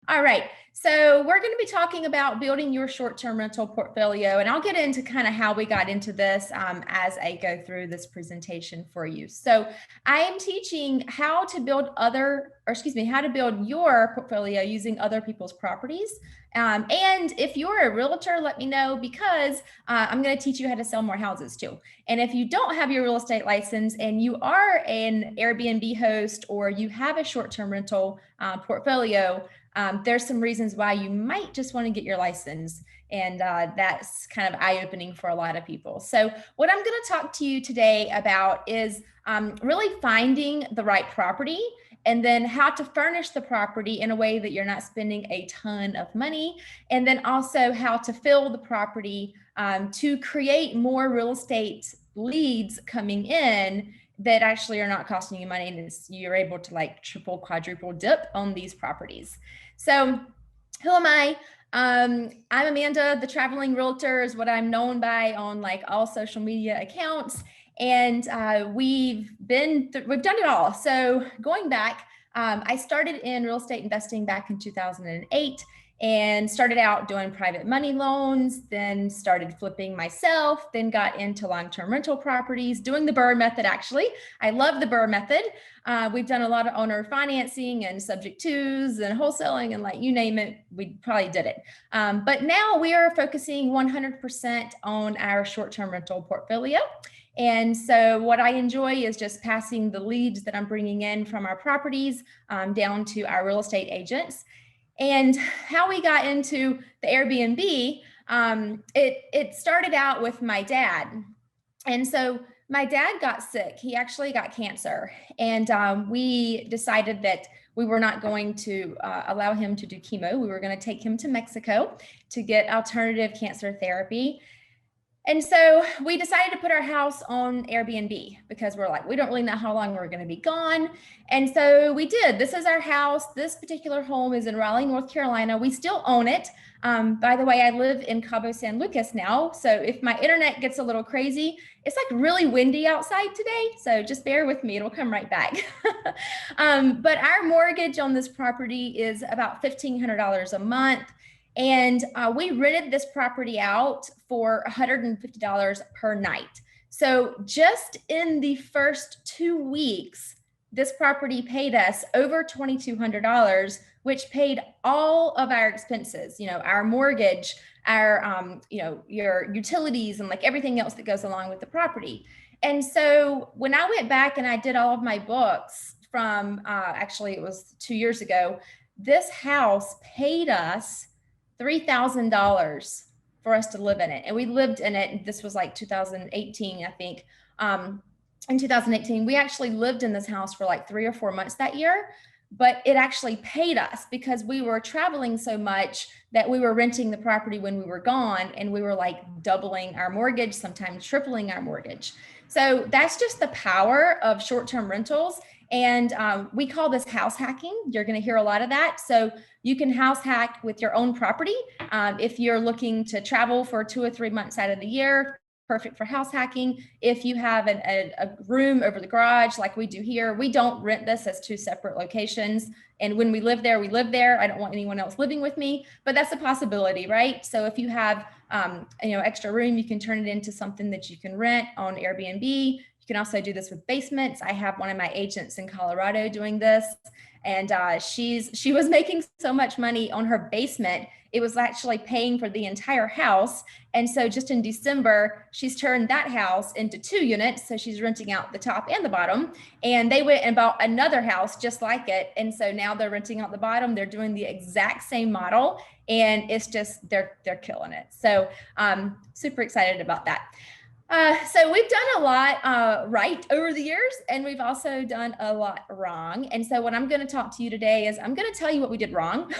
All right. So we're going to be talking about building your short-term rental portfolio, and I'll get into kind of how we got into this as I go through this presentation for you. So I am teaching how to build how to build your portfolio using other people's properties. And if you're a realtor, let me know, because I'm going to teach you how to sell more houses too. And if you don't have your real estate license and you are an Airbnb host or you have a short-term rental portfolio, there's some reasons why you might just want to get your license. And that's kind of eye-opening for a lot of people. So what I'm going to talk to you today about is really finding the right property, and then how to furnish the property in a way that you're not spending a ton of money, and then also how to fill the property to create more real estate leads coming in that actually are not costing you money, and you're able to like triple, quadruple dip on these properties. So who am I? I'm Amanda, the traveling realtor is what I'm known by on like all social media accounts. And we've done it all. So going back, I started in real estate investing back in 2008 and started out doing private money loans, then started flipping myself, then got into long-term rental properties, doing the BRRRR method. Actually, I love the BRRRR method. We've done a lot of owner financing and subject twos and wholesaling, and like you name it, we probably did it. But now we are focusing 100% on our short-term rental portfolio. And so what I enjoy is just passing the leads that I'm bringing in from our properties down to our real estate agents. And how we got into the Airbnb, it started out with my dad. And so my dad got sick. He actually got cancer. And we decided that we were not going to allow him to do chemo. We were going to take him to Mexico to get alternative cancer therapy. And so we decided to put our house on Airbnb because we're like, we don't really know how long we're going to be gone. And so we did. This is our house. This particular home is in Raleigh, North Carolina. We still own it. By the way, I live in Cabo San Lucas now. So if my internet gets a little crazy, it's like really windy outside today. So just bear with me. It'll come right back. But our mortgage on this property is about $1,500 a month. And we rented this property out for $150 per night. So just in the first 2 weeks, this property paid us over $2,200, which paid all of our expenses, our mortgage, our, your utilities, and like everything else that goes along with the property. And so when I went back and I did all of my books from, actually it was 2 years ago, this house paid us $3,000 for us to live in it. And we lived in it. This was like 2018, I think. In 2018, we actually lived in this house for like 3 or 4 months that year, but it actually paid us because we were traveling so much that we were renting the property when we were gone, and we were like doubling our mortgage, sometimes tripling our mortgage. So that's just the power of short-term rentals. And we call this house hacking. You're going to hear a lot of that. So you can house hack with your own property. If you're looking to travel for 2 or 3 months out of the year, perfect for house hacking. If you have a room over the garage like we do here, we don't rent this as 2 separate locations. And when we live there, we live there. I don't want anyone else living with me, but that's a possibility, right? So if you have extra room, you can turn it into something that you can rent on Airbnb. You can also do this with basements. I have one of my agents in Colorado doing this, and she was making so much money on her basement. It was actually paying for the entire house. And so just in December, she's turned that house into 2 units. So she's renting out the top and the bottom, and they went and bought another house just like it. And so now they're renting out the bottom. They're doing the exact same model, and it's just, they're killing it. So super excited about that. So we've done a lot right over the years, and we've also done a lot wrong. And so what I'm going to talk to you today is I'm going to tell you what we did wrong,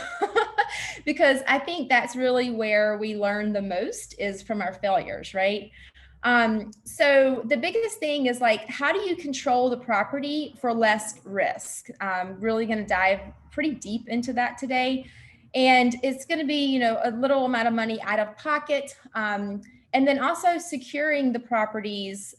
because I think that's really where we learn the most is from our failures, right? So the biggest thing is like, how do you control the property for less risk? I'm really going to dive pretty deep into that today. And it's going to be, a little amount of money out of pocket. And then also securing the properties.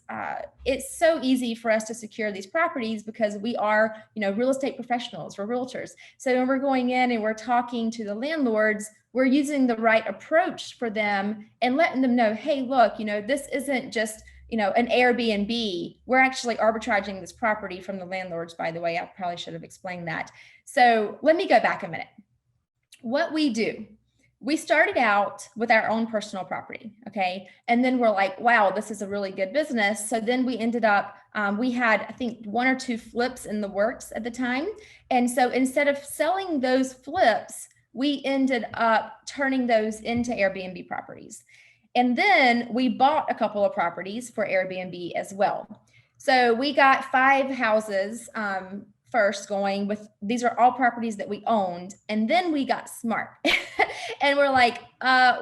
It's so easy for us to secure these properties because we are, real estate professionals, we're realtors. So when we're going in and we're talking to the landlords, we're using the right approach for them and letting them know, hey, look, this isn't just, an Airbnb. We're actually arbitraging this property from the landlords, by the way. I probably should have explained that. So let me go back a minute. What we do, we started out with our own personal property, okay? And then we're like, wow, this is a really good business. So then we ended up, we had, I think, 1 or 2 flips in the works at the time. And so instead of selling those flips, we ended up turning those into Airbnb properties. And then we bought a couple of properties for Airbnb as well. So we got 5 houses first going with, these are all properties that we owned. And then we got smart and we're like,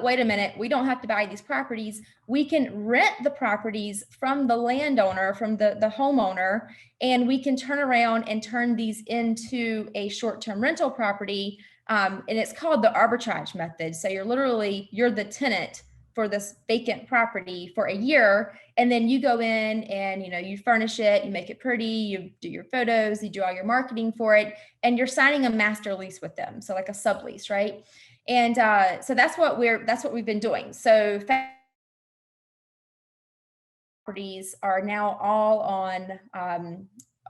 wait a minute, we don't have to buy these properties. We can rent the properties from the landowner, from the homeowner, and we can turn around and turn these into a short-term rental property. And it's called the arbitrage method. So you're the tenant for this vacant property for a year. And then you go in and, you furnish it, you make it pretty, you do your photos, you do all your marketing for it, and you're signing a master lease with them. So like a sublease, right? And so that's what we've been doing. So properties are now all on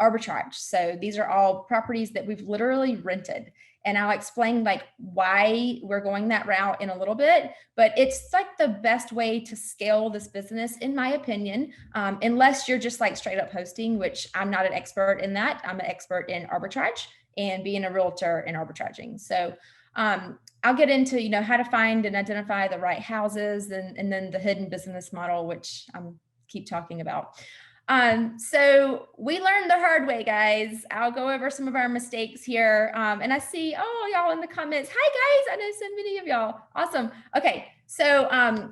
arbitrage. So these are all properties that we've literally rented. And I'll explain like why we're going that route in a little bit, but it's like the best way to scale this business, in my opinion, unless you're just like straight up hosting, which I'm not an expert in that. I'm an expert in arbitrage and being a realtor and arbitraging. So I'll get into, how to find and identify the right houses and then the hidden business model, which I'm keep talking about. So we learned the hard way, guys. I'll go over some of our mistakes here. And I see, y'all in the comments. Hi, guys. I know so many of y'all. Awesome. Okay. So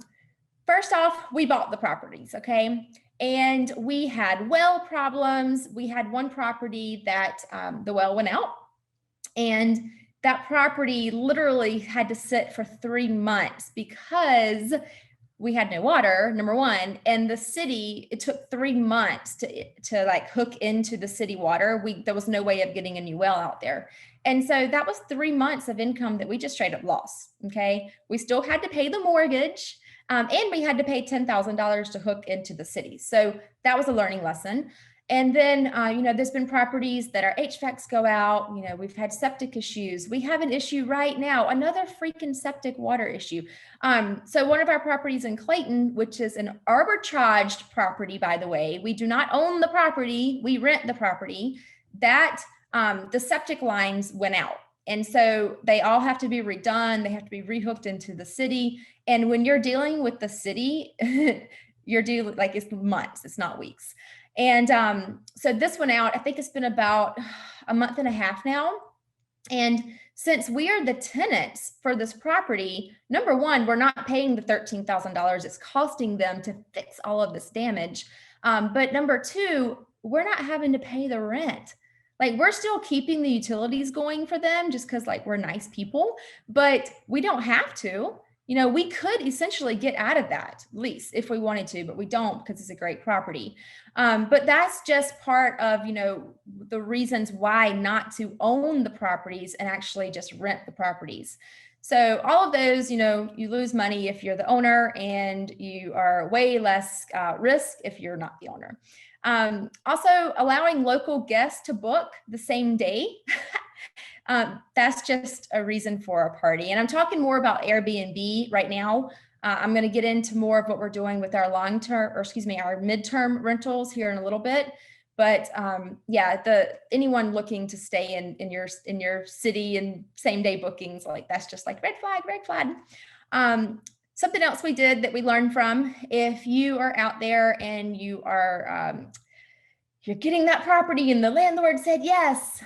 first off, we bought the properties. Okay. And we had well problems. We had one property that the well went out, and that property literally had to sit for 3 months because we had no water, number one, and the city, it took 3 months to like hook into the city water. There was no way of getting a new well out there. And so that was 3 months of income that we just straight up lost, okay? We still had to pay the mortgage, and we had to pay $10,000 to hook into the city. So that was a learning lesson. And then, there's been properties that our HVACs go out. We've had septic issues. We have an issue right now, another freaking septic water issue. So one of our properties in Clayton, which is an arbitraged property, by the way, we do not own the property, we rent the property, that the septic lines went out. And so they all have to be redone. They have to be rehooked into the city. And when you're dealing with the city, you're dealing like it's months, it's not weeks. And so this went out, I think it's been about a month and a half now. And since we are the tenants for this property, number one, we're not paying the $13,000 it's costing them to fix all of this damage. But number two, we're not having to pay the rent. Like we're still keeping the utilities going for them just because like we're nice people, but we don't have to. We could essentially get out of that lease if we wanted to, but we don't because it's a great property. But that's just part of, the reasons why not to own the properties and actually just rent the properties. So all of those, you lose money if you're the owner, and you are way less risk if you're not the owner. Also, allowing local guests to book the same day. That's just a reason for a party. And I'm talking more about Airbnb right now. I'm going to get into more of what we're doing with our our midterm rentals here in a little bit. But anyone looking to stay in your city and same day bookings, like that's just like red flag. Something else we did that we learned from, if you are out there and you are you're getting that property and the landlord said yes,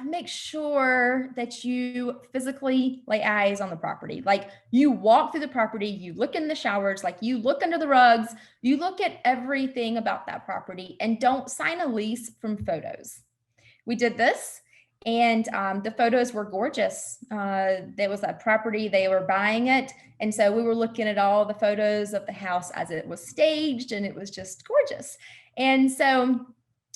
make sure that you physically lay eyes on the property. Like you walk through the property, you look in the showers, like you look under the rugs, you look at everything about that property, and don't sign a lease from photos. We did this, And the photos were gorgeous. There was a property, they were buying it. And so we were looking at all the photos of the house as it was staged, and it was just gorgeous. And so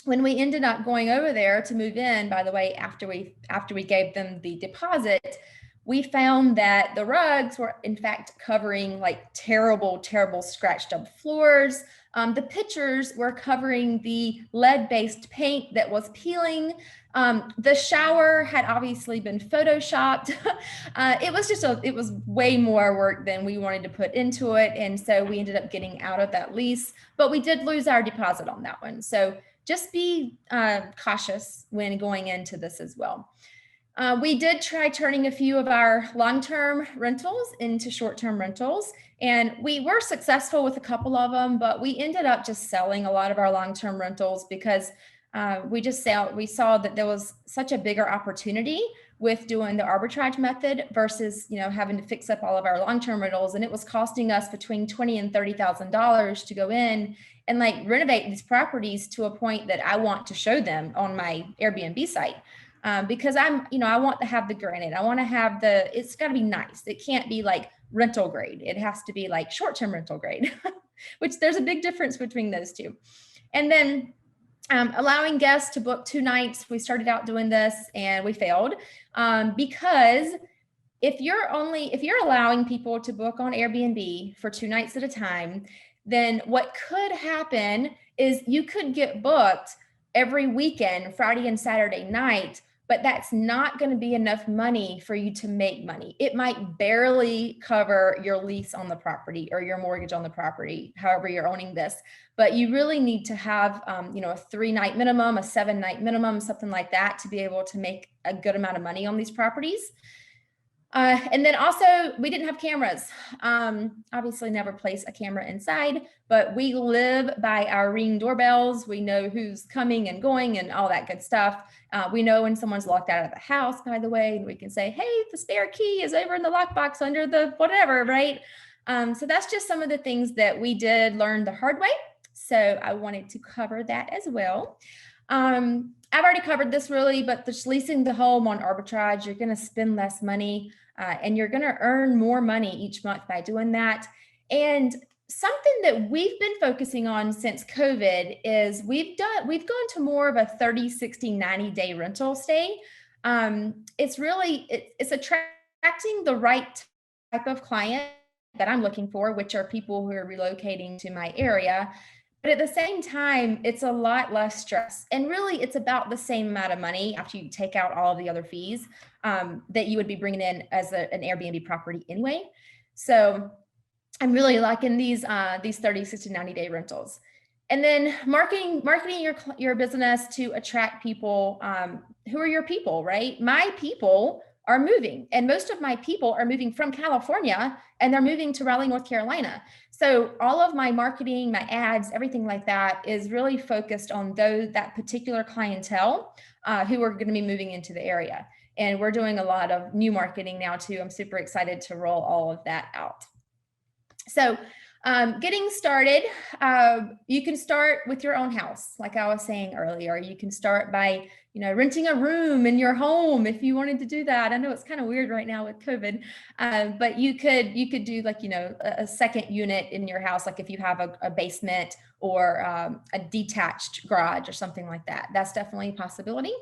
when we ended up going over there to move in, by the way, after we gave them the deposit, we found that the rugs were in fact covering like terrible scratched up floors. The pictures were covering the lead-based paint that was peeling. The shower had obviously been photoshopped. It was way more work than we wanted to put into it. And so we ended up getting out of that lease, but we did lose our deposit on that one. So just be cautious when going into this as well. We did try turning a few of our long-term rentals into short-term rentals, and we were successful with a couple of them, but we ended up just selling a lot of our long-term rentals because we saw that there was such a bigger opportunity with doing the arbitrage method versus, having to fix up all of our long-term rentals. And it was costing us between $20,000 and $30,000 to go in and like renovate these properties to a point that I want to show them on my Airbnb site. Because I want to have the granite. I want to have it's got to be nice. It can't be like rental grade. It has to be like short-term rental grade, which there's a big difference between those two. And then allowing guests to book 2 nights. We started out doing this and we failed because if you're allowing people to book on Airbnb for 2 nights at a time, then what could happen is you could get booked every weekend, Friday and Saturday night, but that's not going to be enough money for you to make money. It might barely cover your lease on the property or your mortgage on the property, however you're owning this. But you really need to have, a 3-night minimum, a 7-night minimum, something like that to be able to make a good amount of money on these properties. And then also we didn't have cameras. Obviously never place a camera inside, but we live by our Ring doorbells. We know who's coming and going and all that good stuff. We know when someone's locked out of the house, by the way, and we can say, hey, the spare key is over in the lockbox under the whatever, right? So that's just some of the things that we did learn the hard way. So I wanted to cover that as well. I've already covered this really, but just leasing the home on arbitrage, you're going to spend less money and you're going to earn more money each month by doing that. And something that we've been focusing on since COVID is we've gone to more of a 30, 60, 90-day rental stay. It's attracting the right type of client that I'm looking for, which are people who are relocating to my area. But at the same time, it's a lot less stress. And really, it's about the same amount of money after you take out all of the other fees that you would be bringing in as an Airbnb property anyway. So I'm really liking these 30, 60, 90-day rentals. And then marketing your business to attract people who are your people, right? My people are moving, and most of my people are moving from California and they're moving to Raleigh, North Carolina. So all of my marketing, my ads, everything like that is really focused on that particular clientele who are going to be moving into the area. And we're doing a lot of new marketing now too. I'm super excited to roll all of that out. So getting started, you can start with your own house. Like I was saying earlier, you can start by, renting a room in your home if you wanted to do that. I know it's kind of weird right now with COVID, but you could do like, a second unit in your house. Like if you have a basement or a detached garage or something like that, that's definitely a possibility.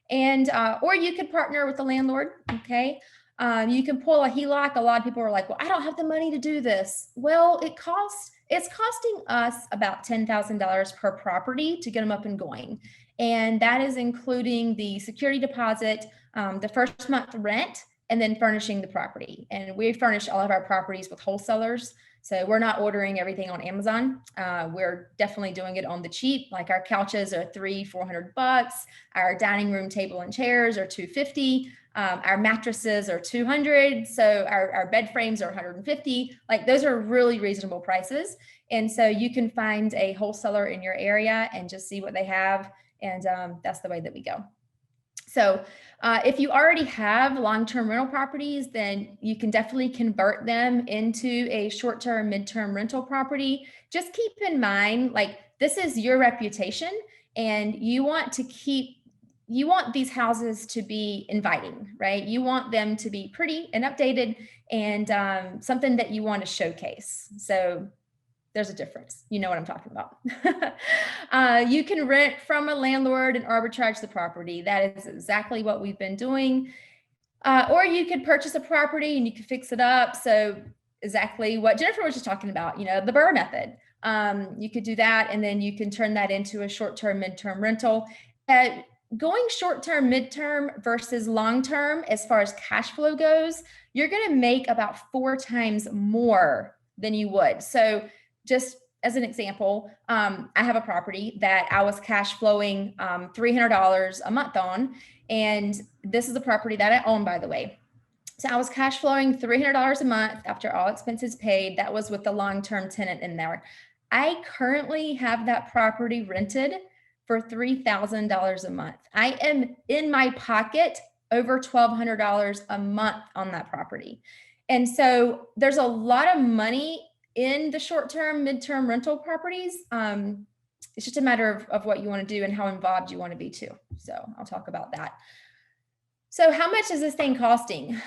And, or you could partner with the landlord. Okay. You can pull a HELOC. A lot of people are like, well, I don't have the money to do this. Well, it's costing us about $10,000 per property to get them up and going. And that is including the security deposit, the first month rent, and then furnishing the property. And we furnish all of our properties with wholesalers. So we're not ordering everything on Amazon. We're definitely doing it on the cheap. Like our couches are $300-$400. Our dining room table and chairs are $250. Our mattresses are $200. So our bed frames are $150. Like those are really reasonable prices. And so you can find a wholesaler in your area and just see what they have. And that's the way that we go. So if you already have long-term rental properties, then you can definitely convert them into a short-term, mid-term rental property. Just keep in mind, like this is your reputation and you want to keep you want these houses to be inviting, right? You want them to be pretty and updated and something that you want to showcase. So there's a difference. You know what I'm talking about. You can rent from a landlord and arbitrage the property. That is exactly what we've been doing. Or you could purchase a property and you could fix it up. So exactly what Jennifer was just talking about, the BRRRR method. You could do that, and then you can turn that into a short-term, midterm rental. Going short-term, midterm versus long-term, as far as cash flow goes, you're going to make about 4 times more than you would. So just as an example, I have a property that I was cash flowing $300 a month on, and this is a property that I own, by the way. So I was cash flowing $300 a month after all expenses paid. That was with the long-term tenant in there. I currently have that property rented for $3,000 a month. I am in my pocket over $1,200 a month on that property. And so there's a lot of money in the short-term, midterm rental properties. It's just a matter of what you want to do and how involved you want to be too. So I'll talk about that. So how much is this thing costing?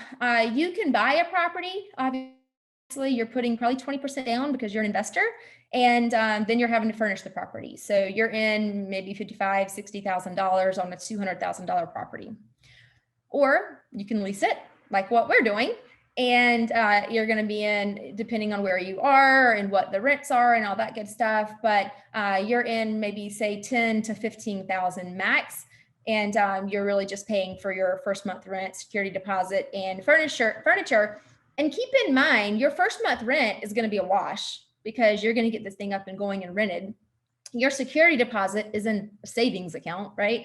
You can buy a property. Obviously, you're putting probably 20% down because you're an investor, and then you're having to furnish the property. So you're in maybe $55,000, $60,000 on a $200,000 property. Or you can lease it, like what we're doing, and you're going to be in, depending on where you are and what the rents are and all that good stuff, but you're in maybe say 10 to 15,000 max. And you're really just paying for your first month rent, security deposit, and furniture. And keep in mind, your first month rent is going to be a wash because you're going to get this thing up and going and rented. Your security deposit is in a savings account, right?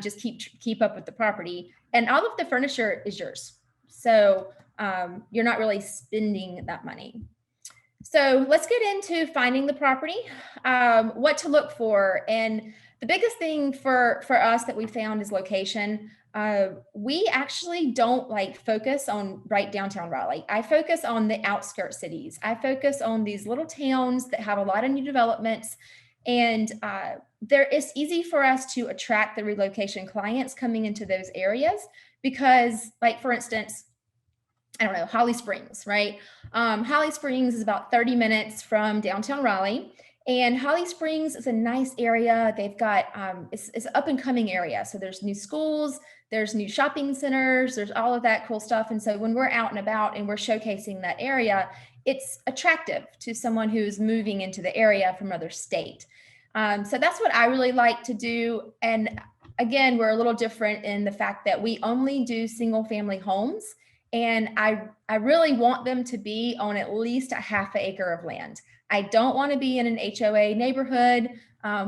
Just keep up with the property, and all of the furniture is yours. So you're not really spending that money. So let's get into finding the property, what to look for. And the biggest thing for us that we found is location. We actually don't focus on right downtown Raleigh. I focus on the outskirts cities. I focus on these little towns that have a lot of new developments. And it's easy for us to attract the relocation clients coming into those areas because, for instance, I don't know, Holly Springs, right? Holly Springs is about 30 minutes from downtown Raleigh. And Holly Springs is a nice area. They've got, it's an up and coming area. So there's new schools, there's new shopping centers, there's all of that cool stuff. And so when we're out and about and we're showcasing that area, it's attractive to someone who's moving into the area from another state. So that's what I really like to do. And again, we're a little different in the fact that we only do single family homes. And I really want them to be on at least a half an acre of land. I don't want to be in an HOA neighborhood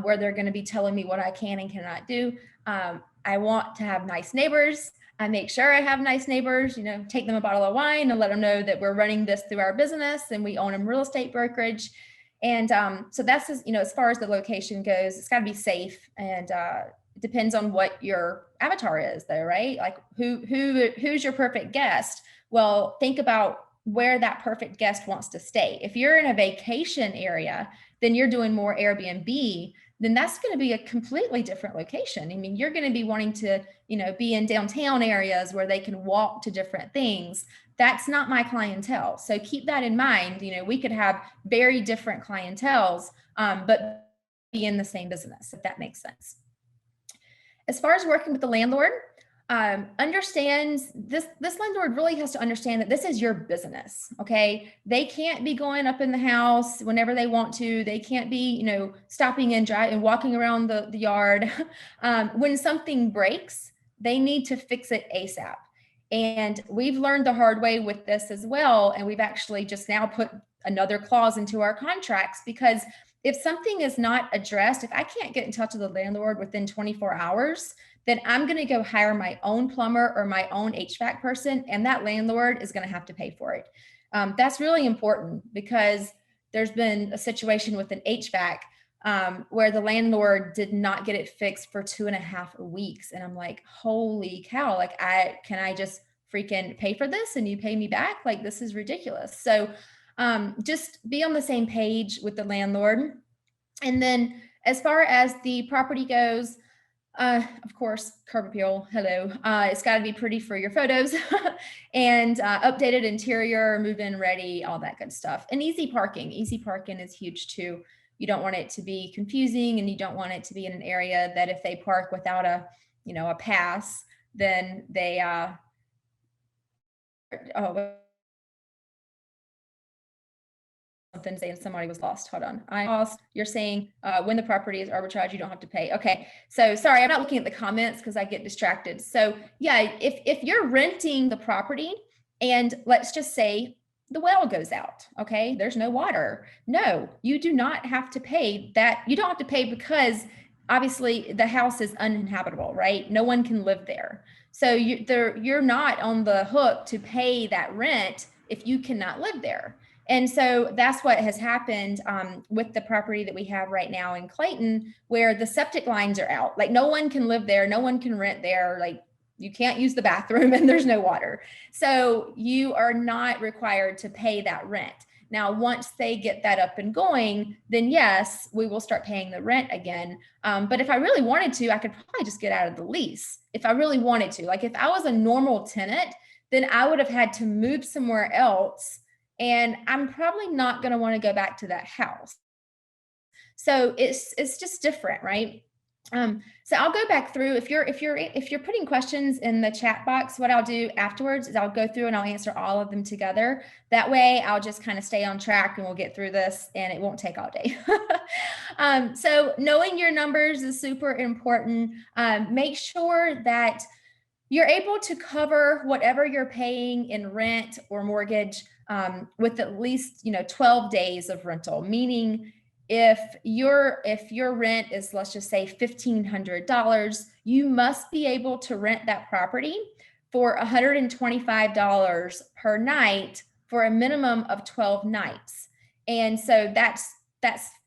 where they're going to be telling me what I can and cannot do. I want to have nice neighbors. I make sure I have nice neighbors, take them a bottle of wine and let them know that we're running this through our business and we own a real estate brokerage. And so that's, as far as the location goes, it's got to be safe, and it depends on what your avatar is though, right? Like who's your perfect guest? Well, think about where that perfect guest wants to stay. If you're in a vacation area, then you're doing more Airbnb, then that's going to be a completely different location. I mean, you're going to be wanting to, be in downtown areas where they can walk to different things. That's not my clientele. So keep that in mind. We could have very different clienteles, but be in the same business, if that makes sense. As far as working with the landlord, understands this landlord really has to understand that this is your business. Okay. They can't be going up in the house whenever they want to. They can't be, stopping and driving and walking around the yard. When something breaks, they need to fix it ASAP. And we've learned the hard way with this as well. And we've actually just now put another clause into our contracts, because if something is not addressed, if I can't get in touch with the landlord within 24 hours, then I'm going to go hire my own plumber or my own HVAC person, and that landlord is going to have to pay for it. That's really important, because there's been a situation with an HVAC where the landlord did not get it fixed for 2.5 weeks. And I'm like, holy cow, can I just freaking pay for this and you pay me back? This is ridiculous. So just be on the same page with the landlord. And then as far as the property goes, Of course, curb appeal, hello. It's got to be pretty for your photos and updated interior, move-in ready, all that good stuff. And easy parking. Easy parking is huge too. You don't want it to be confusing, and you don't want it to be in an area that if they park without a, a pass, then they, oh, something saying somebody was lost. Hold on. I lost. You're saying when the property is arbitrage, you don't have to pay. Okay. So sorry, I'm not looking at the comments because I get distracted. So yeah, if you're renting the property and let's just say the well goes out, okay, there's no water. No, you do not have to pay that. You don't have to pay because obviously the house is uninhabitable, right? No one can live there. So you're not on the hook to pay that rent if you cannot live there. And so that's what has happened with the property that we have right now in Clayton, where the septic lines are out. Like no one can live there, no one can rent there. Like you can't use the bathroom and there's no water. So you are not required to pay that rent. Now, once they get that up and going, then yes, we will start paying the rent again. But if I really wanted to, I could probably just get out of the lease if I really wanted to. Like if I was a normal tenant, then I would have had to move somewhere else. And I'm probably not going to want to go back to that house. So it's just different, right? So I'll go back through. If you're putting questions in the chat box, what I'll do afterwards is I'll go through and I'll answer all of them together. That way I'll just kind of stay on track and we'll get through this and it won't take all day. So knowing your numbers is super important. Make sure that you're able to cover whatever you're paying in rent or mortgage with at least 12 days of rental, meaning if your rent is, let's just say $1,500, you must be able to rent that property for $125 per night for a minimum of 12 nights. And so that's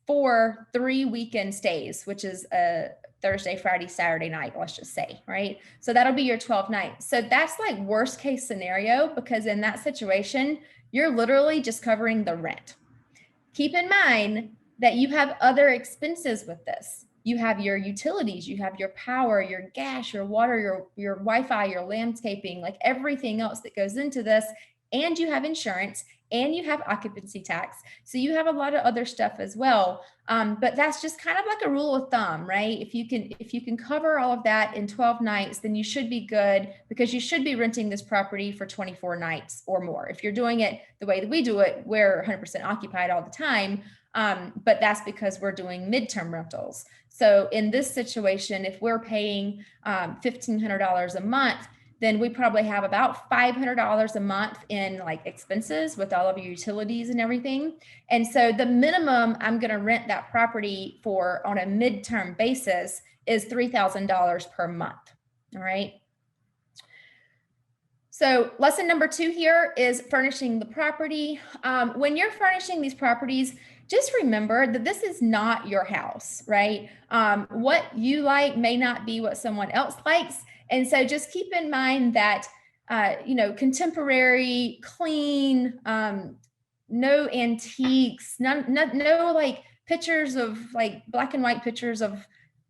for 3 weekend stays, which is a Thursday, Friday, Saturday night, let's just say, right? So that'll be your 12 nights. So that's like worst case scenario, because in that situation, you're literally just covering the rent. Keep in mind that you have other expenses with this. You have your utilities, you have your power, your gas, your water, your Wi-Fi, your landscaping, like everything else that goes into this. And you have insurance and you have occupancy tax. So you have a lot of other stuff as well. But that's just kind of like a rule of thumb, right? If you can cover all of that in 12 nights, then you should be good, because you should be renting this property for 24 nights or more. If you're doing it the way that we do it, we're 100% occupied all the time. But that's because we're doing midterm rentals. So in this situation, if we're paying $1,500 a month, then we probably have about $500 a month in like expenses with all of your utilities and everything. And so the minimum I'm going to rent that property for on a midterm basis is $3,000 per month. All right. So lesson number 2 here is furnishing the property. When you're furnishing these properties, just remember that this is not your house, right? What you like may not be what someone else likes. And so just keep in mind that, contemporary, clean, no antiques, no like pictures of like black and white pictures of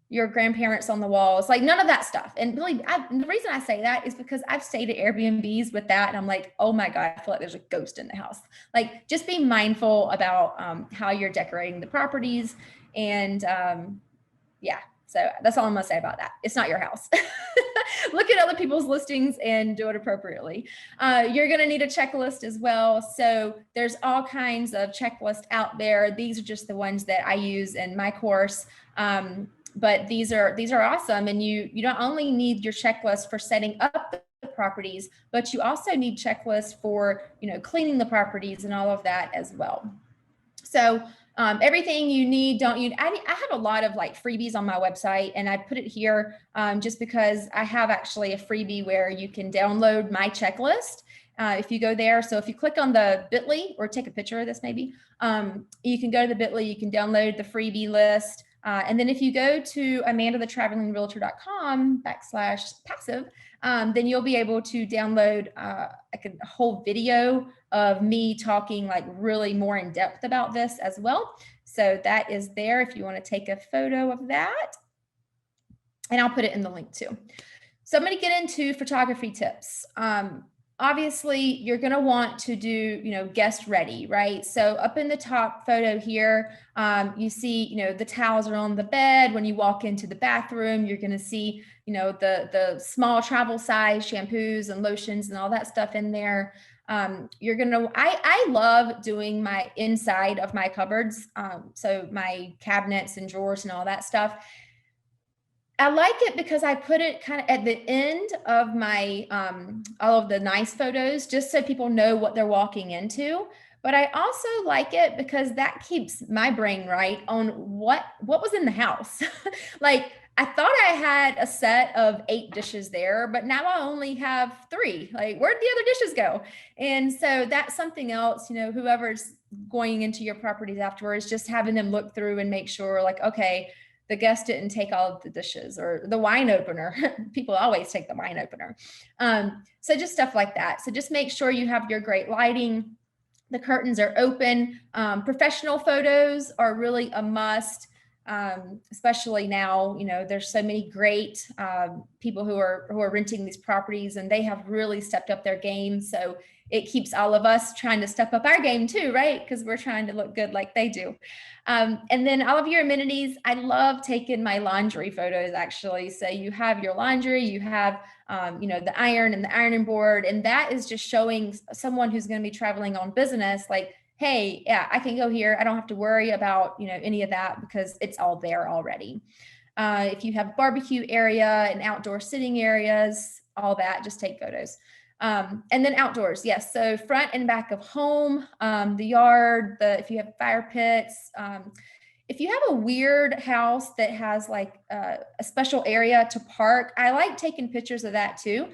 your grandparents on the walls, like none of that stuff. And really, the reason I say that is because I've stayed at Airbnbs with that. And I'm like, oh my God, I feel like there's a ghost in the house. Like just be mindful about how you're decorating the properties. And yeah, so that's all I'm gonna say about that. It's not your house. Look at other people's listings and do it appropriately. You're gonna need a checklist as well. So there's all kinds of checklists out there. These are just the ones that I use in my course. But these are awesome. And you don't only need your checklist for setting up the properties, but you also need checklists for, cleaning the properties and all of that as well. So everything you need, I have a lot of like freebies on my website, and I put it here just because I have actually a freebie where you can download my checklist. If you go there, so if you click on the bit.ly or take a picture of this, maybe you can go to the bit.ly, you can download the freebie list. And then if you go to amandathetravelingrealtor.com/passive, then you'll be able to download like a whole video of me talking like really more in depth about this as well. So that is there if you want to take a photo of that. And I'll put it in the link too. So I'm going to get into photography tips. Obviously, you're going to want to do, guest ready, right? So up in the top photo here, you see, the towels are on the bed. When you walk into the bathroom, you're going to see, the small travel size shampoos and lotions and all that stuff in there. I love doing my inside of my cupboards. So my cabinets and drawers and all that stuff. I like it because I put it kind of at the end of my all of the nice photos, just so people know what they're walking into. But I also like it because that keeps my brain right on what was in the house. Like, I thought I had a set of 8 dishes there, but now I only have 3. Like, where'd the other dishes go? And so that's something else, whoever's going into your properties afterwards, just having them look through and make sure, like, okay, the guest didn't take all of the dishes, or the wine opener. People always take the wine opener. So just stuff like that. So just make sure you have your great lighting. The curtains are open. Professional photos are really a must, especially now. There's so many great people who are renting these properties, and they have really stepped up their game. So it keeps all of us trying to step up our game too, right? Because we're trying to look good like they do. And then all of your amenities. I love taking my laundry photos, actually. So you have your laundry, you have the iron and the ironing board, and that is just showing someone who's going to be traveling on business, like, hey, yeah, I can go here. I don't have to worry about any of that because it's all there already. If you have barbecue area and outdoor sitting areas, all that, just take photos. And then outdoors, yes. So front and back of home, the yard, if you have fire pits, if you have a weird house that has like a special area to park, I like taking pictures of that too,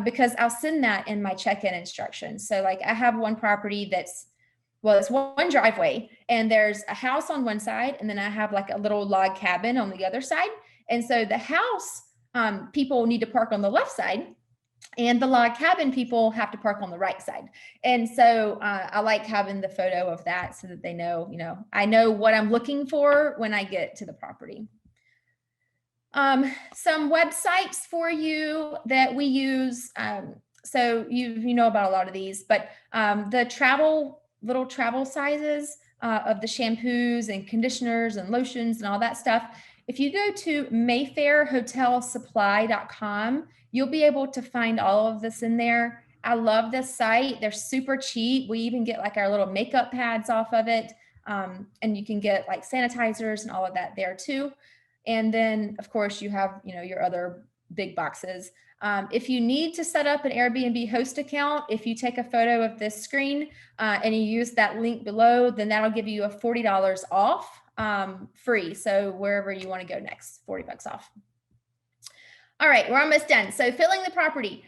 because I'll send that in my check-in instructions. So like, I have one property it's one driveway, and there's a house on one side, and then I have like a little log cabin on the other side. And so the house, people need to park on the left side, and the log cabin people have to park on the right side. And so I like having the photo of that so that they know, I know what I'm looking for when I get to the property. Some websites for you that we use. So you know about a lot of these, but the little travel sizes of the shampoos and conditioners and lotions and all that stuff. If you go to mayfairhotelsupply.com, you'll be able to find all of this in there. I love this site. They're super cheap. We even get like our little makeup pads off of it. And you can get like sanitizers and all of that there too. And then of course you have, your other big boxes. If you need to set up an Airbnb host account, if you take a photo of this screen and you use that link below, then that'll give you a $40 off free. So wherever you want to go next, $40 off. All right, we're almost done. So filling the property.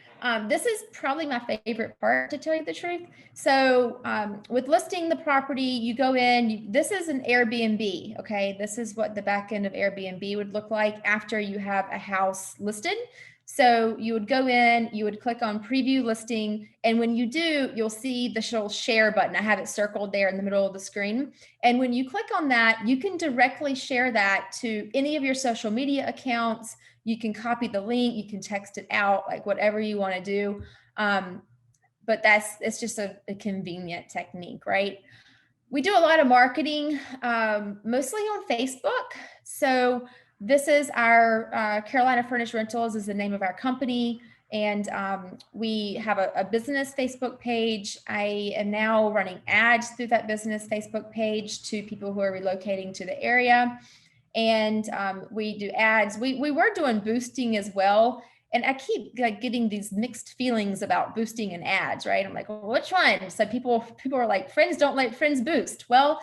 This is probably my favorite part, to tell you the truth. So with listing the property, you go in, this is an Airbnb, okay? This is what the back end of Airbnb would look like after you have a house listed. So you would go in, you would click on preview listing, and when you do, you'll see the little share button. I have it circled there in the middle of the screen. And when you click on that, you can directly share that to any of your social media accounts. You can copy the link, you can text it out, like whatever you want to do. But it's just a convenient technique, right? We do a lot of marketing, mostly on Facebook. So this is our Carolina Furnished Rentals is the name of our company. And we have a business Facebook page. I am now running ads through that business Facebook page to people who are relocating to the area. And we do ads. We were doing boosting as well. And I keep like getting these mixed feelings about boosting and ads, right? I'm like, well, which one? So people are like, friends don't let friends boost. Well,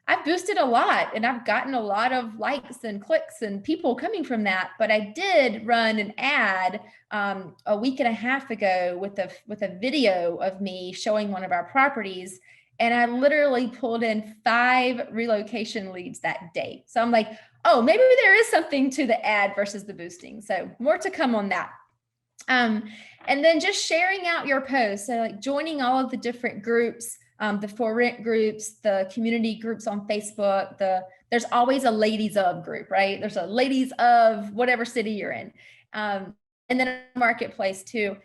I've boosted a lot and I've gotten a lot of likes and clicks and people coming from that. But I did run an ad a week and a half ago with a video of me showing one of our properties. And I literally pulled in 5 relocation leads that day. So I'm like, oh, maybe there is something to the ad versus the boosting. So more to come on that. And then just sharing out your posts. So like joining all of the different groups. the for rent groups, the community groups on Facebook, there's always a ladies of group, right? There's a ladies of whatever city you're in. And then a marketplace too.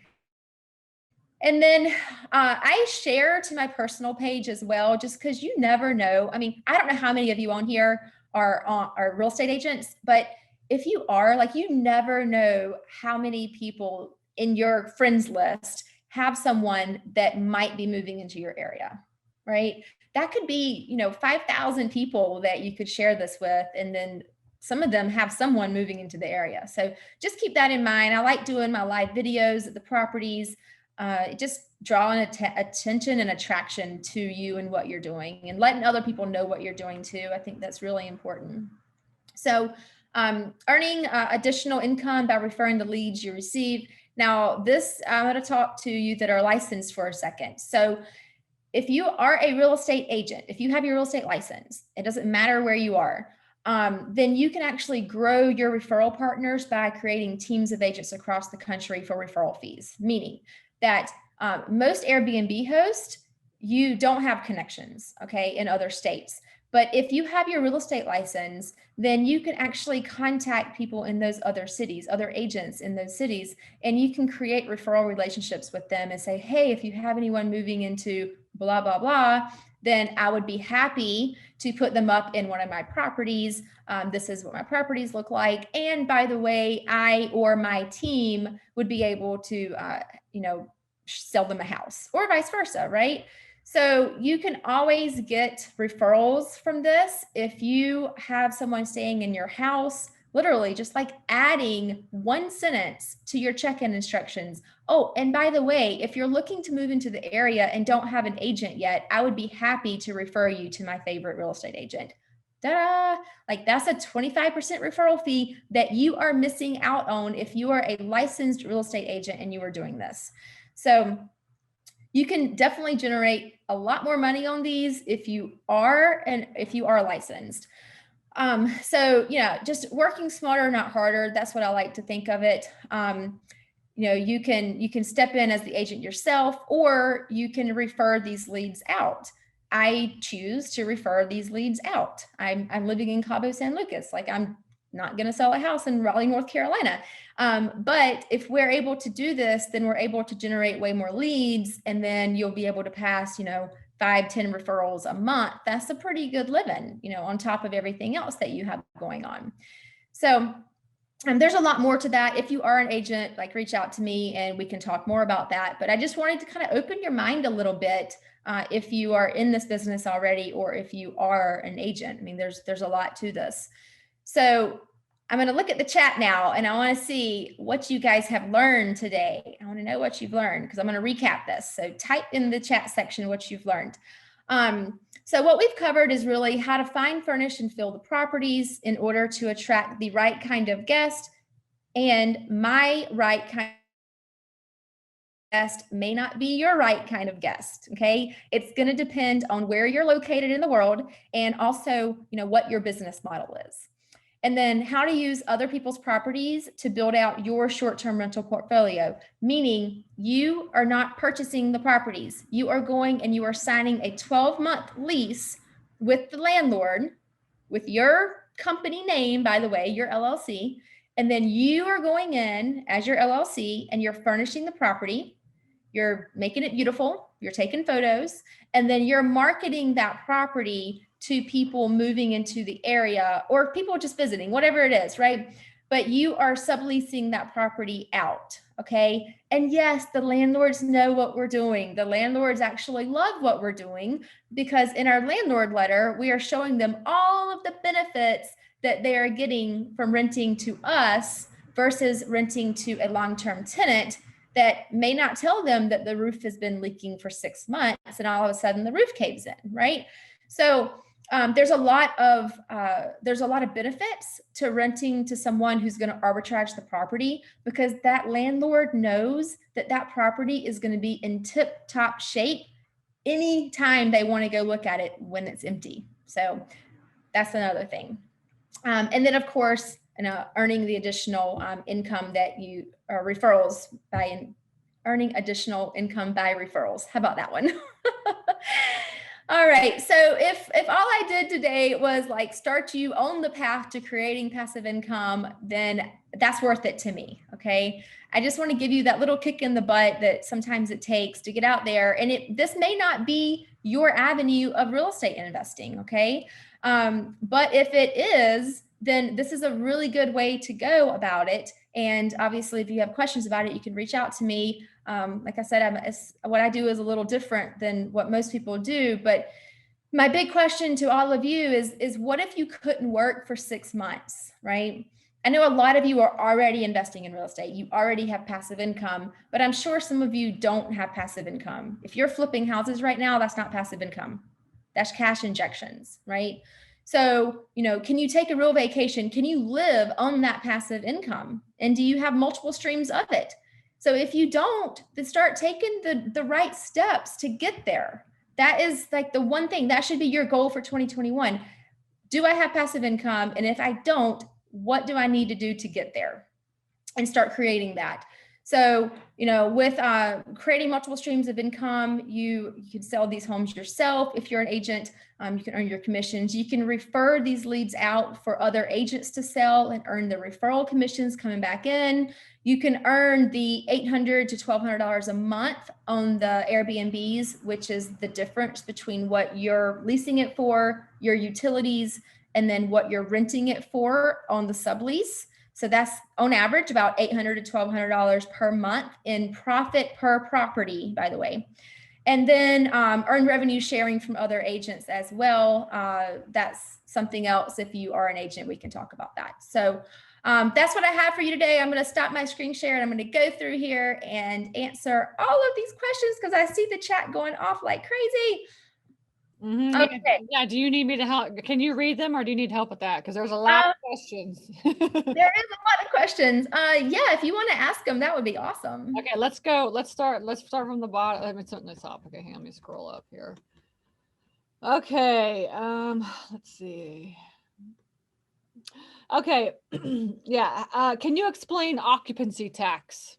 And then I share to my personal page as well, just because you never know. I mean, I don't know how many of you on here are real estate agents, but if you are, like, you never know how many people in your friends list have someone that might be moving into your area, right? That could be, 5,000 people that you could share this with, and then some of them have someone moving into the area. So just keep that in mind. I like doing my live videos at the properties. Just drawing attention and attraction to you and what you're doing, and letting other people know what you're doing too. I think that's really important. So earning additional income by referring the leads you receive. Now this, I'm going to talk to you that are licensed for a second. So if you are a real estate agent, if you have your real estate license, it doesn't matter where you are, then you can actually grow your referral partners by creating teams of agents across the country for referral fees, meaning that most Airbnb hosts, you don't have connections, okay, in other states. But if you have your real estate license, then you can actually contact people in those other cities, other agents in those cities, and you can create referral relationships with them and say, hey, if you have anyone moving into blah, blah, blah, then I would be happy to put them up in one of my properties. This is what my properties look like. And by the way, I or my team would be able to, sell them a house, or vice versa, right? So you can always get referrals from this if you have someone staying in your house, literally just like adding one sentence to your check-in instructions. Oh, and by the way, if you're looking to move into the area and don't have an agent yet, I would be happy to refer you to my favorite real estate agent. Ta-da! Like, that's a 25% referral fee that you are missing out on if you are a licensed real estate agent and you are doing this. So you can definitely generate a lot more money on these if you are licensed. So, just working smarter, not harder. That's what I like to think of it. You can step in as the agent yourself, or you can refer these leads out. I choose to refer these leads out. I'm living in Cabo San Lucas. Like, I'm not going to sell a house in Raleigh, North Carolina. But if we're able to do this, then we're able to generate way more leads, and then you'll be able to pass, 5, 10 referrals a month. That's a pretty good living, on top of everything else that you have going on. So there's a lot more to that. If you are an agent, like, reach out to me and we can talk more about that. But I just wanted to kind of open your mind a little bit if you are in this business already, or if you are an agent. I mean, there's a lot to this. So I'm going to look at the chat now, and I want to see what you guys have learned today. I want to know what you've learned, because I'm going to recap this. So type in the chat section what you've learned. So what we've covered is really how to find, furnish, and fill the properties in order to attract the right kind of guest. And my right kind of guest may not be your right kind of guest. Okay. It's going to depend on where you're located in the world, and also, what your business model is. And then how to use other people's properties to build out your short-term rental portfolio, meaning you are not purchasing the properties. You are going and you are signing a 12-month lease with the landlord, with your company name, by the way, your LLC. And then you are going in as your LLC and you're furnishing the property. You're making it beautiful. You're taking photos, and then you're marketing that property to people moving into the area, or people just visiting, whatever it is, right? But you are subleasing that property out, okay? And yes, the landlords know what we're doing. The landlords actually love what we're doing, because in our landlord letter, we are showing them all of the benefits that they are getting from renting to us versus renting to a long-term tenant that may not tell them that the roof has been leaking for 6 months and all of a sudden the roof caves in, right? So there's a lot of benefits to renting to someone who's going to arbitrage the property, because that landlord knows that that property is going to be in tip-top shape anytime they want to go look at it when it's empty. So that's another thing. And then, of course, earning the additional income that you referrals by earning additional income by referrals. How about that one? All right. So if all I did today was like start you on the path to creating passive income, then that's worth it to me. Okay. I just want to give you that little kick in the butt that sometimes it takes to get out there. And this may not be your avenue of real estate investing. Okay. But if it is, then this is a really good way to go about it. And obviously, if you have questions about it, you can reach out to me. Like I said, what I do is a little different than what most people do. But my big question to all of you is what if you couldn't work for 6 months, right? I know a lot of you are already investing in real estate. You already have passive income, but I'm sure some of you don't have passive income. If you're flipping houses right now, that's not passive income. That's cash injections, right? So, can you take a real vacation? Can you live on that passive income? And do you have multiple streams of it? So if you don't, then start taking the right steps to get there. That is like the one thing that should be your goal for 2021. Do I have passive income? And if I don't, what do I need to do to get there? And start creating that. So, with creating multiple streams of income, you can sell these homes yourself. If you're an agent, you can earn your commissions. You can refer these leads out for other agents to sell and earn the referral commissions coming back in. You can earn the $800 to $1,200 a month on the Airbnbs, which is the difference between what you're leasing it for, your utilities, and then what you're renting it for on the sublease. So that's on average about $800 to $1,200 per month in profit per property, by the way. And then earn revenue sharing from other agents as well. That's something else. If you are an agent, we can talk about that. So that's what I have for you today. I'm going to stop my screen share and I'm going to go through here and answer all of these questions because I see the chat going off like crazy. Mm-hmm. Okay. Yeah. Do you need me to help? Can you read them or do you need help with that? Because there's a lot of questions. There is a lot of questions. Yeah, if you want to ask them, that would be awesome. Okay, let's go. Let's start from the bottom. Let me start this up. Okay, let me scroll up here. Okay, let's see. Okay, yeah. Can you explain occupancy tax?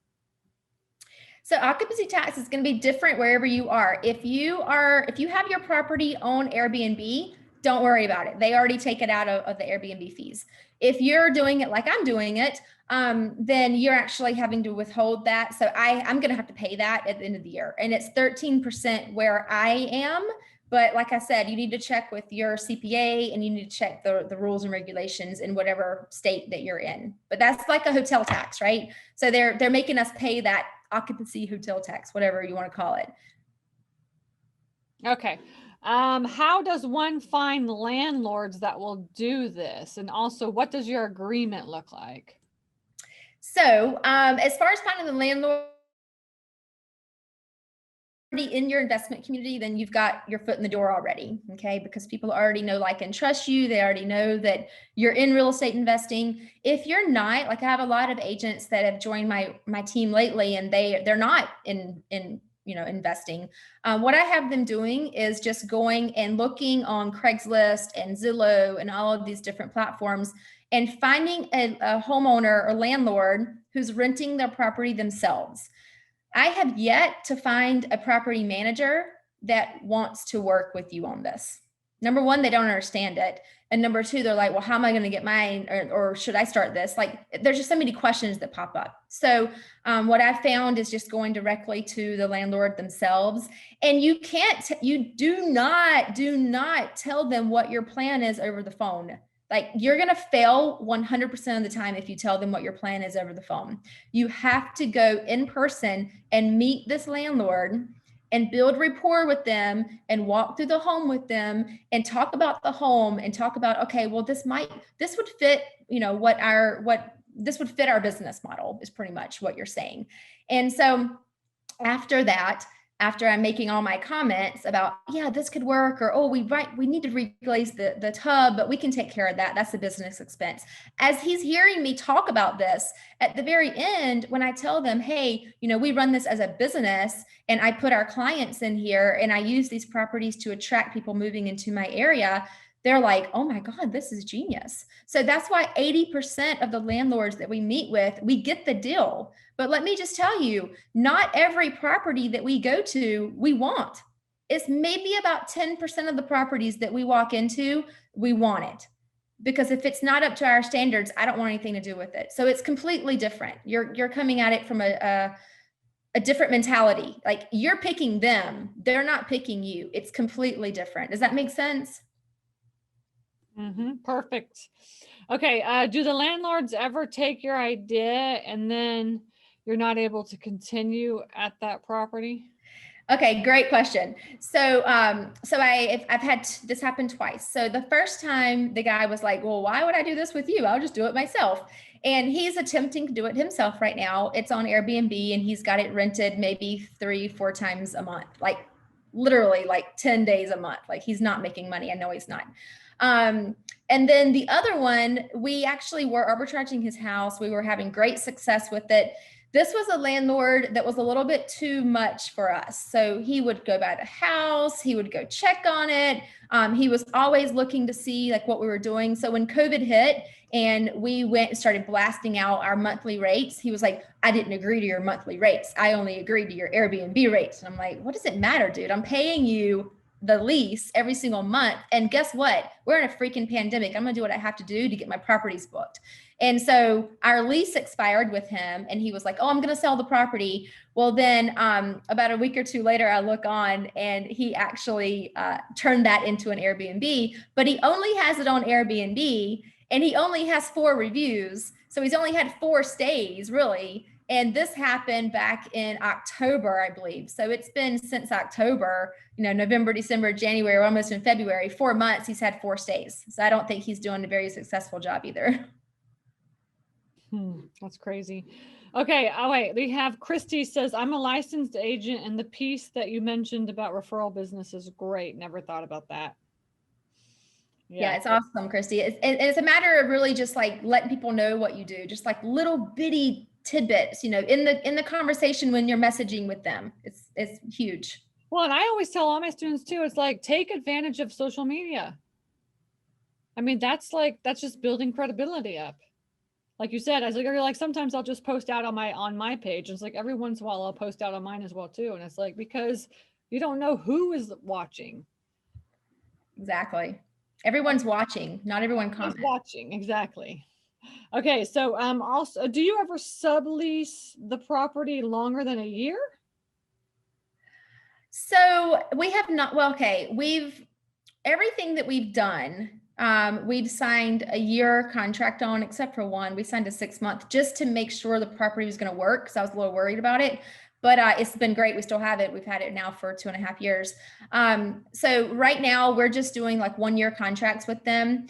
So occupancy tax is going to be different wherever you are. If you have your property on Airbnb, don't worry about it. They already take it out of the Airbnb fees. If you're doing it like I'm doing it, then you're actually having to withhold that. So I'm going to have to pay that at the end of the year. And it's 13% where I am. But like I said, you need to check with your CPA and you need to check the rules and regulations in whatever state that you're in. But that's like a hotel tax, right? So they're making us pay that occupancy hotel tax, whatever you want to call it. Okay. How does one find landlords that will do this? And also, what does your agreement look like? So as far as finding the landlord in your investment community, then you've got your foot in the door already, okay? Because people already know, like, and trust you. They already know that you're in real estate investing. If you're not, like, I have a lot of agents that have joined my team lately, and they're not in investing. What I have them doing is just going and looking on Craigslist and Zillow and all of these different platforms and finding a homeowner or landlord who's renting their property themselves. I have yet to find a property manager that wants to work with you on this. Number one, they don't understand it. And number two, they're like, well, how am I going to get mine? Or should I start this? Like, there's just so many questions that pop up. So what I've found is just going directly to the landlord themselves. And you do not tell them what your plan is over the phone. Like, you're going to fail 100% of the time if you tell them what your plan is over the phone. You have to go in person and meet this landlord and build rapport with them and walk through the home with them and talk about the home and talk about, okay, well, this would fit, this would fit our business model, is pretty much what you're saying. And so after that, after I'm making all my comments about, yeah, this could work, or, oh, we need to reglaze the tub, but we can take care of that. That's a business expense. As he's hearing me talk about this, at the very end, when I tell them, hey, we run this as a business and I put our clients in here and I use these properties to attract people moving into my area, they're like, oh my God, this is genius. So that's why 80% of the landlords that we meet with, we get the deal. But let me just tell you, not every property that we go to, we want. it's maybe about 10% of the properties that we walk into, we want it. Because if it's not up to our standards, I don't want anything to do with it. So it's completely different. You're coming at it from a different mentality. Like you're picking them, they're not picking you. It's completely different. Does that make sense? Perfect. Okay. Do the landlords ever take your idea and then you're not able to continue at that property? Okay, great question. So, I've had this happen twice. So the first time the guy was like, "Well, why would I do this with you? I'll just do it myself." And he's attempting to do it himself right now. It's on Airbnb and he's got it rented maybe 3, 4 times a month, like literally like 10 days a month. Like he's not making money. I know he's not. And then the other one, we actually were arbitraging his house. We were having great success with it. This was a landlord that was a little bit too much for us. So he would go by the house, he would go check on it. He was always looking to see like what we were doing. So when COVID hit and we went and started blasting out our monthly rates, he was like, "I didn't agree to your monthly rates. I only agreed to your Airbnb rates." And I'm like, "What does it matter, dude? I'm paying you the lease every single month. And guess what? We're in a freaking pandemic. I'm going to do what I have to do to get my properties booked." And so our lease expired with him and he was like, "Oh, I'm going to sell the property." Well, then about a week or two later, I look on and he actually turned that into an Airbnb, but he only has it on Airbnb and he only has 4 reviews. So he's only had 4 stays really. And this happened back in October, I believe. So it's been since October, November, December, January, almost in February, 4 months, he's had 4 stays. So I don't think he's doing a very successful job either. That's crazy. Okay. Oh, wait. We have Christy says, "I'm a licensed agent and the piece that you mentioned about referral business is great. Never thought about that." Yeah, it's awesome, Christy. It's a matter of really just like letting people know what you do, just like little bitty tidbits, in the conversation when you're messaging with them. It's huge. Well, and I always tell all my students too, it's like, take advantage of social media. I mean, that's just building credibility up. Like you said, sometimes I'll just post out on my page. It's like every once in a while I'll post out on mine as well too. And it's like, because you don't know who is watching. Exactly. Everyone's watching, not everyone comments. Watching, exactly. Okay, so also, do you ever sublease the property longer than a year? So we have not, well, okay, everything that we've done, we've signed a year contract on, except for one. We signed a 6-month just to make sure the property was going to work because I was a little worried about it. But it's been great. We still have it. We've had it now for 2.5 years. So right now we're just doing like 1-year contracts with them.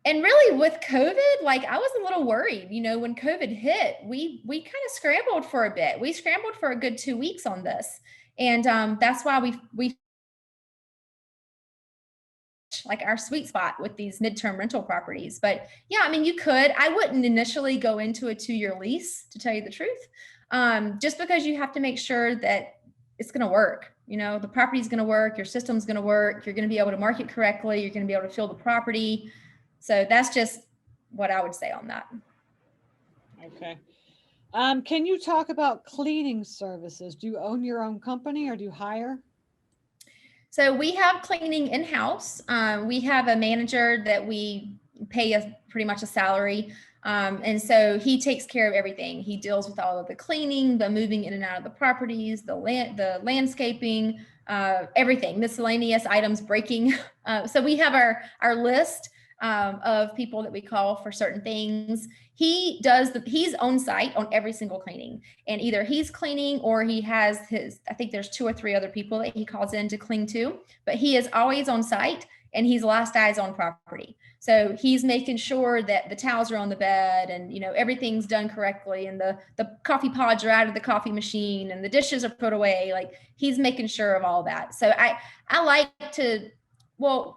And really with COVID, like I was a little worried, when COVID hit, we kind of scrambled for a bit. We scrambled for a good 2 weeks on this. And that's why we like our sweet spot with these midterm rental properties. But yeah, I mean, I wouldn't initially go into a 2-year lease, to tell you the truth, just because you have to make sure that it's going to work. The property's going to work, your system's going to work, you're going to be able to market correctly, you're going to be able to fill the property. So that's just what I would say on that. Okay. Can you talk about cleaning services? Do you own your own company or do you hire? So we have cleaning in-house. We have a manager that we pay pretty much a salary. And so he takes care of everything. He deals with all of the cleaning, the moving in and out of the properties, the landscaping, everything, miscellaneous items, breaking. So we have our list of people that we call for certain things. He's on site on every single cleaning, and either he's cleaning or he has I think there's 2 or 3 other people that he calls in to clean too, but he is always on site and he's last eyes on property. So he's making sure that the towels are on the bed and, everything's done correctly and the coffee pods are out of the coffee machine and the dishes are put away. Like he's making sure of all that. So I like to, well,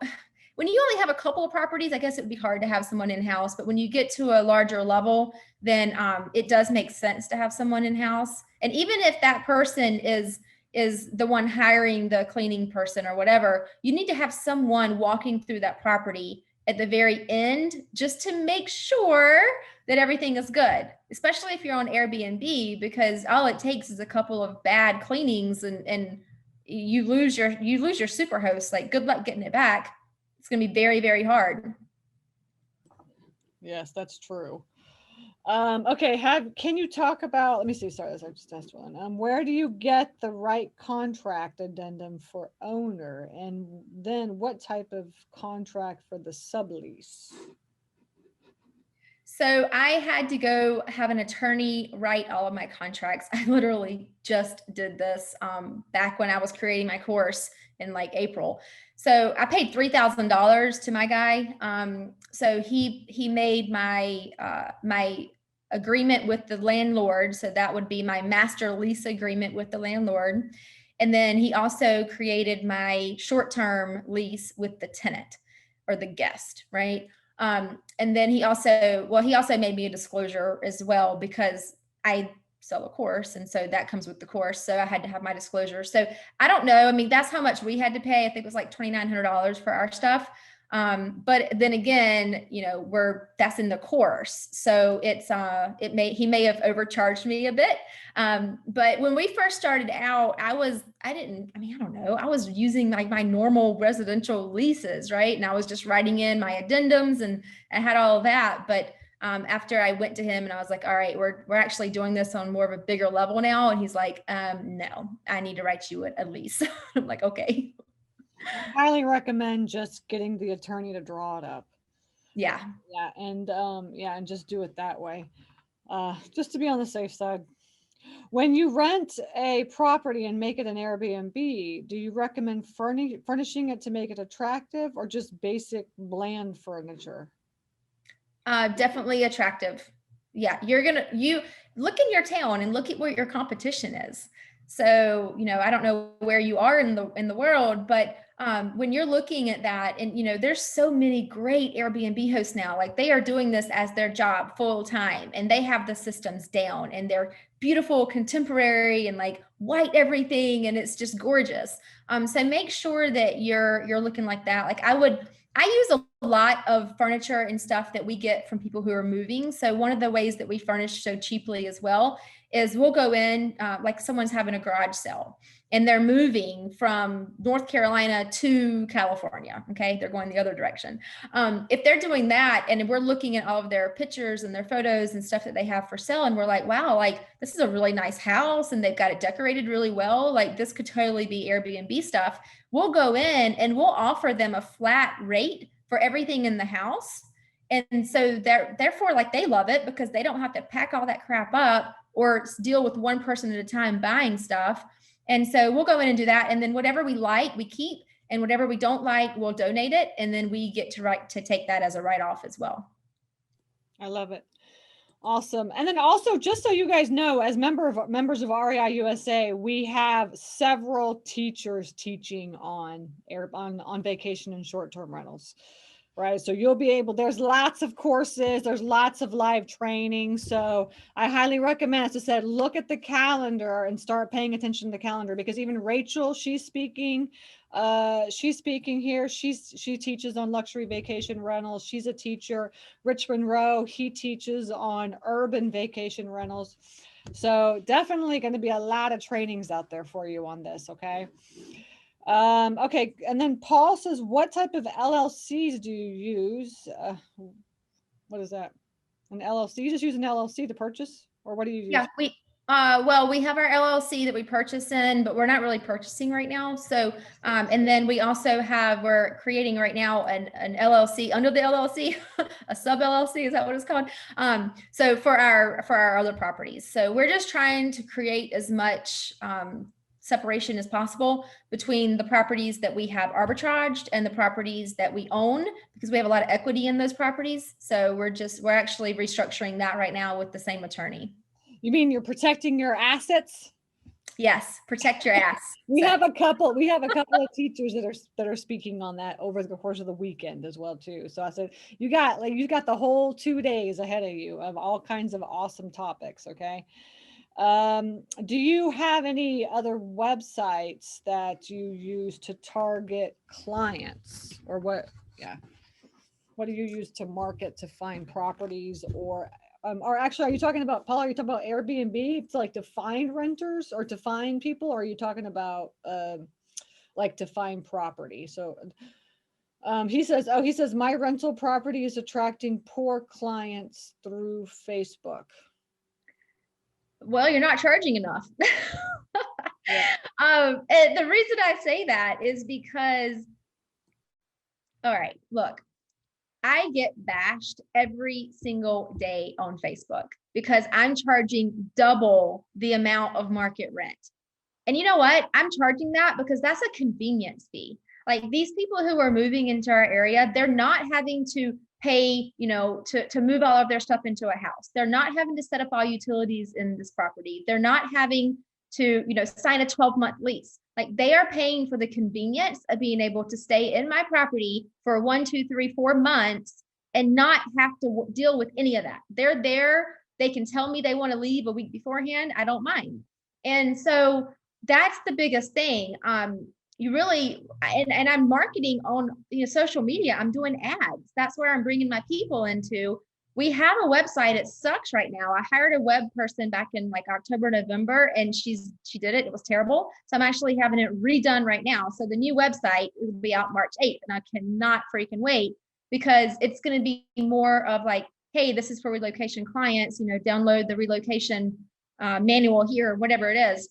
when you only have a couple of properties, I guess it would be hard to have someone in-house, but when you get to a larger level, then it does make sense to have someone in-house. And even if that person is the one hiring the cleaning person or whatever, you need to have someone walking through that property at the very end just to make sure that everything is good, especially if you're on Airbnb, because all it takes is a couple of bad cleanings and you lose your super host. Like, good luck getting it back. It's going to be very, very hard. Yes, that's true. Okay, can you talk about, let me see, sorry, I just asked one. Where do you get the right contract addendum for owner? And then what type of contract for the sublease? So I had to go have an attorney write all of my contracts. I literally just did this back when I was creating my course in like April. So I paid $3,000 to my guy. So he made my agreement with the landlord. So that would be my master lease agreement with the landlord. And then he also created my short-term lease with the tenant or the guest, right? And then he also made me a disclosure as well, because I sell a course. And so that comes with the course. So I had to have my disclosure. So I don't know. I mean, that's how much we had to pay. I think it was like $2,900 for our stuff. But then again, that's in the course. So he may have overcharged me a bit. But when we first started out, I don't know. I was using like my normal residential leases, right? And I was just writing in my addendums and I had all of that. But after I went to him and I was like, all right, we're actually doing this on more of a bigger level now. And he's like, no, I need to write you a lease. I'm like, okay. I highly recommend just getting the attorney to draw it up. Yeah. Yeah. And just do it that way. Just to be on the safe side. When you rent a property and make it an Airbnb, do you recommend furnishing it to make it attractive, or just basic bland furniture? Definitely attractive. Yeah, you look in your town and look at what your competition is. So, I don't know where you are in the world, but when you're looking at that, and there's so many great Airbnb hosts now, like they are doing this as their job full time, and they have the systems down, and they're beautiful, contemporary, and like white everything, and it's just gorgeous. So make sure that you're looking like that. Like I use a lot of furniture and stuff that we get from people who are moving. So one of the ways that we furnish so cheaply as well is we'll go in, like someone's having a garage sale and they're moving from North Carolina to California. Okay. They're going the other direction. If they're doing that and we're looking at all of their pictures and their photos and stuff that they have for sale, and we're like, wow, like this is a really nice house and they've got it decorated really well. Like this could totally be Airbnb stuff. We'll go in and we'll offer them a flat rate for everything in the house. And so therefore, like they love it because they don't have to pack all that crap up or deal with one person at a time buying stuff. And so we'll go in and do that. And then whatever we like, we keep, and whatever we don't like, we'll donate it. And then we get to take that as a write-off as well. I love it. Awesome. And then also, just so you guys know, as members of REI USA, we have several teachers teaching on vacation and short-term rentals. Right. So you'll be able, there's lots of courses, there's lots of live training. So I highly recommend, as I said, look at the calendar and start paying attention to the calendar, because even Rachel, she's speaking here. She teaches on luxury vacation rentals. She's a teacher. Rich Monroe, he teaches on urban vacation rentals. So definitely going to be a lot of trainings out there for you on this. Okay. Okay. And then Paul says, what type of LLCs do you use? What is that? An LLC? You just use an LLC to purchase, or what do you use? Yeah, we have our LLC that we purchase in, but we're not really purchasing right now. So, and then we also we're creating right now an LLC under the LLC, a sub LLC, is that what it's called? So for our other properties. So we're just trying to create as much, separation as possible between the properties that we have arbitraged and the properties that we own, because we have a lot of equity in those properties. So we're actually restructuring that right now with the same attorney. You mean you're protecting your assets? Yes, protect your ass. We have a couple of teachers that are speaking on that over the course of the weekend as well too. So I said, you got the whole 2 days ahead of you of all kinds of awesome topics. Okay. Do you have any other websites that you use to target clients, or what? Yeah. What do you use to market, to find properties, or actually, are you talking about, Paul, are you talking about Airbnb to like to find renters or to find people? Or are you talking about, like to find property. So he says my rental property is attracting poor clients through Facebook. Well, you're not charging enough. Yeah. And the reason I say that is because, all right, look, I get bashed every single day on Facebook because I'm charging double the amount of market rent. And you know what? I'm charging that because that's a convenience fee. Like these people who are moving into our area, they're not having to pay, to move all of their stuff into a house. They're not having to set up all utilities in this property. They're not having to, sign a 12-month lease. Like they are paying for the convenience of being able to stay in my property for 1, 2, 3, 4 months and not have to deal with any of that. They're there. They can tell me they want to leave a week beforehand. I don't mind. And so that's the biggest thing. You really, and I'm marketing on social media. I'm doing ads. That's where I'm bringing my people into. We have a website. It sucks right now. I hired a web person back in like October, November, and she did it. It was terrible. So I'm actually having it redone right now. So the new website will be out March 8th, and I cannot freaking wait because it's going to be more of like, hey, this is for relocation clients. Download the relocation manual here, or whatever it is.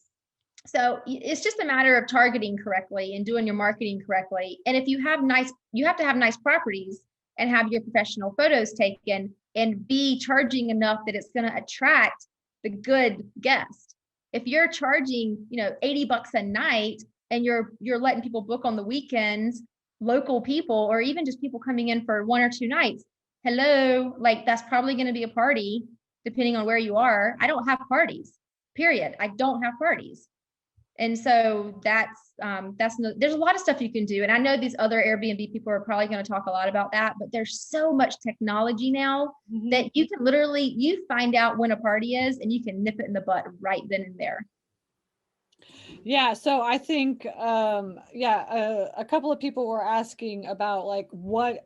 So it's just a matter of targeting correctly and doing your marketing correctly. And if you have to have nice properties and have your professional photos taken and be charging enough that it's going to attract the good guest. If you're charging, $80 a night and you're letting people book on the weekends, local people, or even just people coming in for 1 or 2 nights, hello, like that's probably going to be a party depending on where you are. I don't have parties, period. I don't have parties. And so there's a lot of stuff you can do. And I know these other Airbnb people are probably going to talk a lot about that, but there's so much technology now that you can you find out when a party is and you can nip it in the butt right then and there. Yeah. So I think, a couple of people were asking about when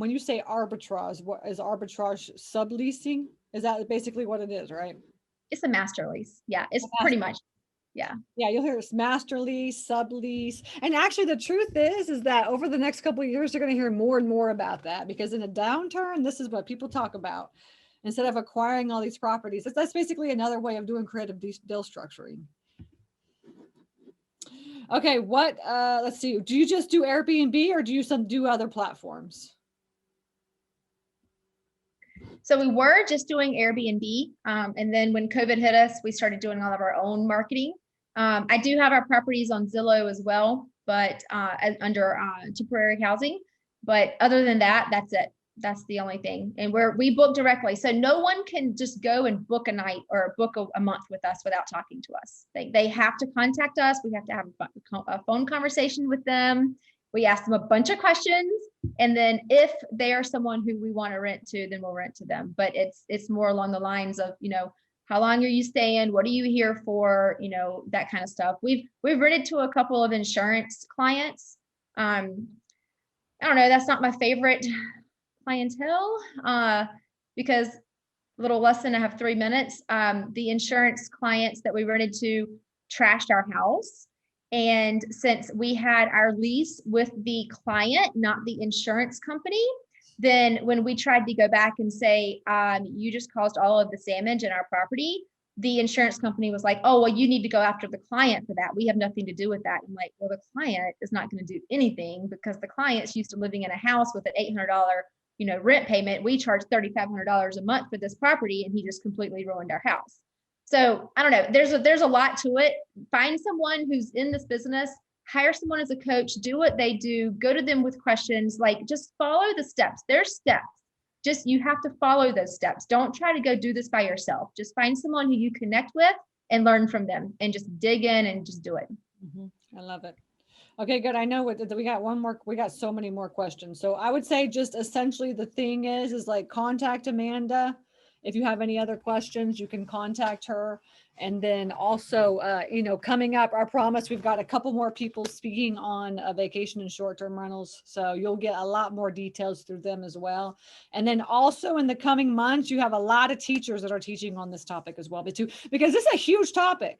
you say arbitrage, what is arbitrage? Subleasing? Is that basically what it is, right? It's a master lease. Yeah, it's pretty much. Yeah. Yeah, you'll hear it's master lease, sublease. And actually the truth is that over the next couple of years, they're going to hear more and more about that because in a downturn, this is what people talk about. Instead of acquiring all these properties, that's basically another way of doing creative deal structuring. Okay, let's see. Do you just do Airbnb or do you do other platforms? So we were just doing Airbnb. And then when COVID hit us, we started doing all of our own marketing. I do have our properties on Zillow as well, but under temporary housing. But other than that, that's it. That's the only thing. And we book directly. So no one can just go and book a night or book a month with us without talking to us. They have to contact us. We have to have a phone conversation with them. We ask them a bunch of questions. And then if they are someone who we want to rent to, then we'll rent to them. But it's more along the lines of, how long are you staying? What are you here for? That kind of stuff. We've rented to a couple of insurance clients. I don't know. That's not my favorite clientele because little lesson, I have 3 minutes. The insurance clients that we rented to trashed our house. And since we had our lease with the client, not the insurance company, then when we tried to go back and say, you just caused all of this damage in our property, the insurance company was like, oh, well, you need to go after the client for that. We have nothing to do with that. I'm like, well, the client is not going to do anything because the client's used to living in a house with an $800, rent payment. We charge $3,500 a month for this property, and he just completely ruined our house. So I don't know. There's a lot to it. Find someone who's in this business, hire someone as a coach, do what they do, go to them with questions, like just follow the steps. There's steps. Just you have to follow those steps. Don't try to go do this by yourself. Just find someone who you connect with and learn from them and just dig in and just do it. I love it. Okay, good. I know we got one more. We got so many more questions. So I would say just essentially the thing is like contact Amanda. If you have any other questions, you can contact her. And then also, coming up, I promise we've got a couple more people speaking on vacation and short-term rentals. So you'll get a lot more details through them as well. And then also in the coming months, you have a lot of teachers that are teaching on this topic as well, because this is a huge topic.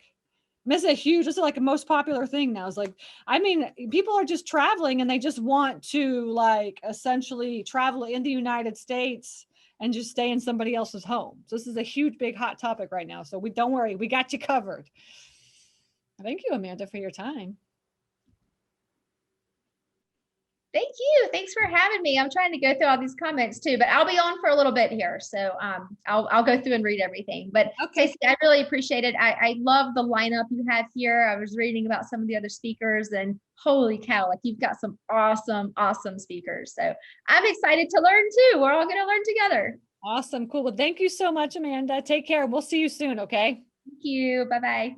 This is like a most popular thing now. It's like, I mean, people are just traveling and they just want to like essentially travel in the United States and just stay in somebody else's home. So this is a huge, big hot topic right now. So don't worry, we got you covered. Thank you, Amanda, for your time. Thank you. Thanks for having me. I'm trying to go through all these comments too, but I'll be on for a little bit here. So I'll go through and read everything. But Okay. Stacey, I really appreciate it. I love the lineup you have here. I was reading about some of the other speakers and holy cow, like you've got some awesome, awesome speakers. So I'm excited to learn too. We're all going to learn together. Awesome. Cool. Well, thank you so much, Amanda. Take care. We'll see you soon. Okay. Thank you. Bye-bye.